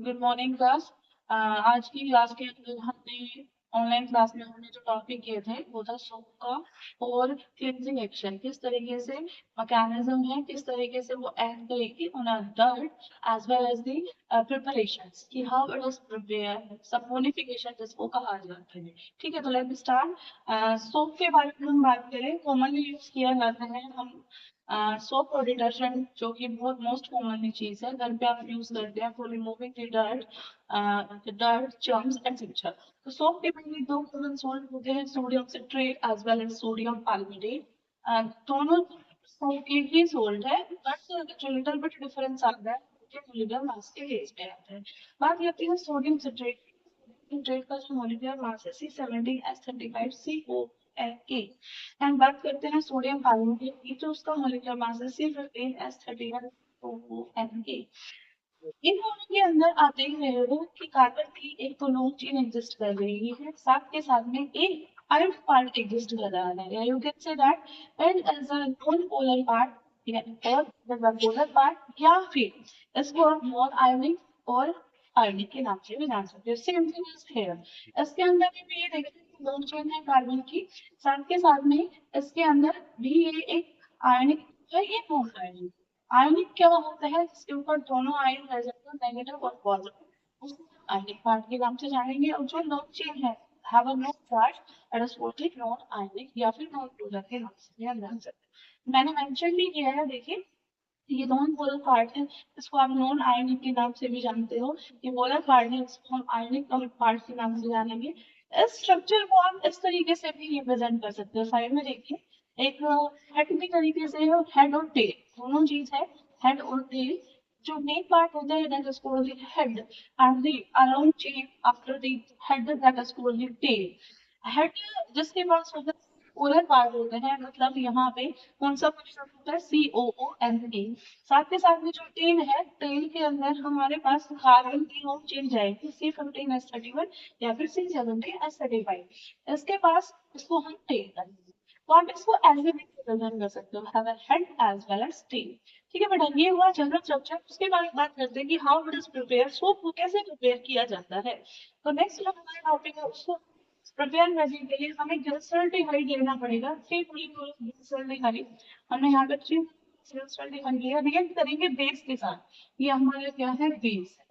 Good morning class. आज की class के अंदर हमने ऑनलाइन क्लास में हमने जो टॉपिक किए थे वो था सोप का और क्लिनजिंग एक्शन, किस तरीके से मैकेनिज्म है, किस तरीके से वो एक्ट करेगी on a dirt as well as the preparations कि how it is prepare saponification जिसको कहा जाता है। ठीक है, तो लेट मी स्टार्ट। सोप के बारे में हम बात करें, कॉमनली यूज किया जाता है हम सोप और डिटर्जेंट, जो कि बहुत मोस्ट कॉमनली चीज है, घर पे आप यूज करते हैं for removing dirt germs etcetera. तो सोप के mainly दो कॉमन सॉल्ट होते हैं, sodium citrate as well as sodium palmitate. दोनों सोप के ही सॉल्ट है, बट जो लिटिल बिट डिफरेंस आता है मोलिकुलर मास के बेस पे आता है। बात करते हैं सोडियम सिट्रेट। सिट्रेट का जो मोलिकुलर मास है C17H35CONA। एंड बात करते हैं सोडियम कार्बोनेट की, जो उसका मॉलिक्यूलर मास है C15H31OONA। इन दोनों के अंदर आते ही रहेगा कि कार्बन की एक तो लॉन्ग चेन एग्जिस्ट कर रही है, साथ के साथ में एक आयन पार्ट एग्जिस्ट कर रहा है। You can say that and as a non polar part और पोलर पार्ट, या फिर इसको आप नॉन आयनिक और आयनिक के नाम से भी जान सकते हो। सेम थिंग इज हियर, इसके अंदर भी ये देखते हैं लॉन्ग चेन है कार्बन की, साथ के साथ में इसके अंदर भी ये एक आयनिक है, ये नॉन आयनिक। आयनिक क्या होता है जिसके ऊपर दोनों आयन रह जाते हैं, नेगेटिव और पॉजिटिव, उसको आयनिक पार्ट के नाम से जानेंगे। और जो लॉन्ग चेन है have a no charge, it is called non ionic या फिर नॉन पोलर के नाम से हम जान सकते हैं। मैंने मेंशन भी किया है, देखिए ये नॉन पोलर पार्ट है, इसको आप नॉन आयनिक के नाम से भी जानते हो। ये पोलर पार्ट है, इसको हम आयनिक पार्ट के नाम से जानेंगे। इस स्ट्रक्चर को आप इस तरीके से भी रिप्रेजेंट कर सकते हो। साइड में देखिए एक हेड की तरीके से हेड और टेल दोनों चीज है। हेड और टेल, जो मेन पार्ट होता है that is called the head, and the around chain after the head that is called the tail. Head जिसके पास होता है पोलर पार्ट होता है, मतलब यहाँ पे कौन सा पोर्शन होता है COONA। साथ के साथ में जो टेल है, टेल के अंदर हमारे पास कार्बन की होम चेन जाएगी C15H31 या फिर C17H35। इसके पास इसको हम टेल करेंगे, तो आप इसको एज ए भी रिप्रेजेंट कर सकते हो, have a head as well as tail. ठीक है बेटा, ये हुआ जनरल स्ट्रक्चर। उसके बाद बात करते हैं कि how it is prepare, soap को कैसे प्रिपेयर किया जाता है। तो नेक्स्ट जो हमारा टॉपिक है उसको प्रिपेयर करने के लिए हमें ग्लिसरॉल्डिहाइड लेना पड़ेगा। 3 मोलिक्यूल ग्लिसरॉल्डिहाइड, हमने यहाँ पे 3 ग्लिसरॉल्डिहाइड लिया, रिएक्ट करेंगे बेस के साथ। ये हमारा क्या है, बेस है।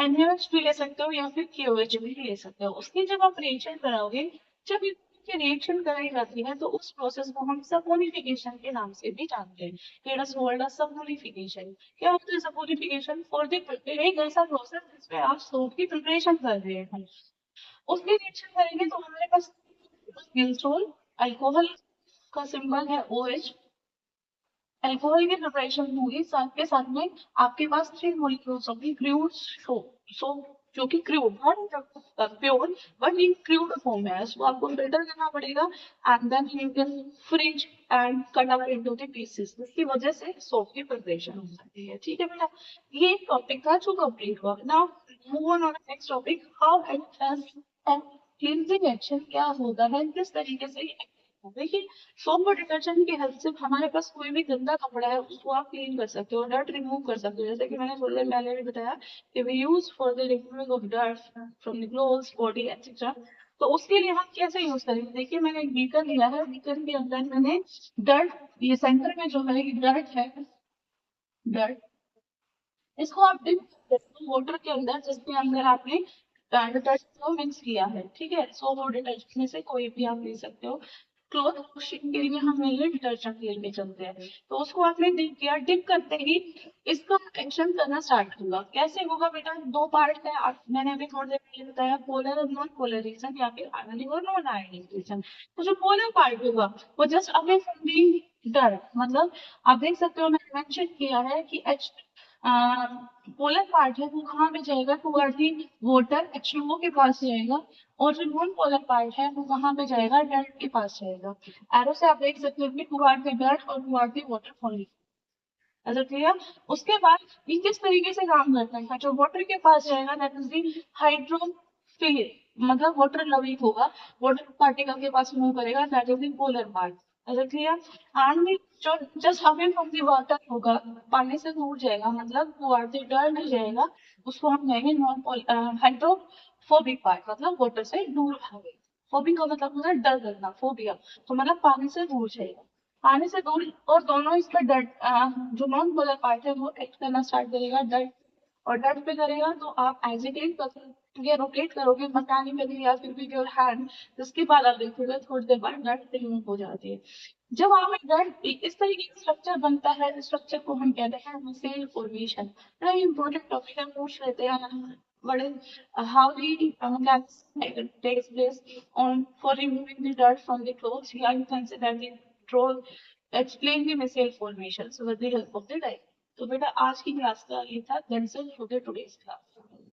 NaOH भी ले सकते हो या फिर KOH भी ले सकते हो। उसकी जब आप रिएक्शन कराओगे, जब ये रिएक्शन कराई जाती है तो उस प्रोसेस को हम सपोनिफिकेशन के नाम से भी जानते हैं। It is called a saponification. क्या होता है सपोनिफिकेशन? फॉर द एक ऐसा प्रोसेस जिसमें आप सोप की प्रिपरेशन कर रहे हैं, उसकी रिएक्शन करेंगे तो हमारे पास ग्लिसरॉल, अल्कोहल का सिंबल है OH, अल्कोहल की प्रिपरेशन होगी। साथ के साथ में आपके पास 3 मॉलिक्यूल्स होंगे क्रूड सोप, जो कि crude not pure but in crude form है, इसको आपको फिल्टर करना पड़ेगा and then you can freeze and cut out into the pieces, जिसकी वजह से सोप की प्रिपरेशन हो सकती है। ठीक है बेटा, ये टॉपिक था जो कंप्लीट हुआ। Now move on next topic, how it and cleansing action क्या होता है, किस तरीके से ये act करता है। देखिए, सोप और डिटर्जेंट की हेल्प से हमारे पास कोई भी गंदा कपड़ा है उसको आप क्लीन कर सकते हो, डर्ट रिमूव कर सकते हो। जैसे कि मैंने थोड़ी देर पहले भी बताया कि we use for the removing of dirt from the clothes body etcetera. तो उसके लिए हम कैसे यूज करेंगे, देखिए मैंने एक बीकर लिया है, बीकर के अंदर मैंने डर्ट, ये सेंटर में जो है डर्ट है, डर्ट, इसको आप डिप वाटर के अंदर, जिसके अंदर आपने डिटर्जेंट को मिक्स किया है। ठीक है, सोप और डिटर्जेंट में से कोई भी आप ले सकते हो। क्लॉथ वॉशिंग के लिए हम ये डिटर्जेंट लेके चलते हैं। तो उसको आपने डिप किया, डिप करते ही इसका एक्शन करना स्टार्ट होगा। कैसे होगा बेटा, दो पार्ट है, मैंने अभी थोड़ी देर पहले बताया, पोलर और नॉन पोलर रीजन या फिर आयनिक और नॉन आयनिक रीजन। तो जो पोलर पार्ट होगा वो just away from the dirt, मतलब आप देख सकते हो मैंने मेंशन किया है कि H पोलर पार्ट है वो कहाँ पे जाएगा, टुवर्ड दी वाटर, H2O के पास जाएगा। और जो नॉन पोलर पार्ट है वो कहाँ पे जाएगा, डर्ट के पास जाएगा। एरो से आप देख सकते हो कि टुवर्ड द डर्ट और टुवर्ड द वाटर फॉलिंग। ऐसा क्लियर? उसके बाद ये किस तरीके से काम करता है, जो वाटर के पास जाएगा दैट इज दी हाइड्रोफिल, मतलब वाटर लविंग होगा, वाटर पार्टिकल के पास मूव करेगा, that is the polar part. Is it clear? And जो just coming from the water होगा, पानी से दूर जाएगा, मतलब वाटर डर जाएगा, उसको हम कहेंगे नॉन हाइड्रोफोबिक पार्ट, मतलब वाटर से दूर भागे। फोबिक का मतलब होता है डर लगना, फोबिया, तो मतलब पानी से दूर जाएगा, पानी से दूर। और दोनों इसका डर जो नॉन पोलर पार्ट है वो एक्ट करना स्टार्ट करेगा डर, और डर पे करेगा तो आप एजिटेट करोगे, रोटेट करोगे मैकेनिकली या फिर विद योर हैंड, जिसके बाद आप देखोगे थोड़ी देर बाद डर रिमूव हो जाती है। जब आप में डर इस तरीके का स्ट्रक्चर बनता है, स्ट्रक्चर को हम कहते हैं मिसेल फॉर्मेशन। बड़ा इंपॉर्टेंट टॉपिक है, पूछ लेते हैं बड़े, how the takes place on for removing the dirt from the clothes. Here you can see that the draw explain the missile formation so with the help of the diagram. तो बेटा आज की class का ये था, that's it for the today's class.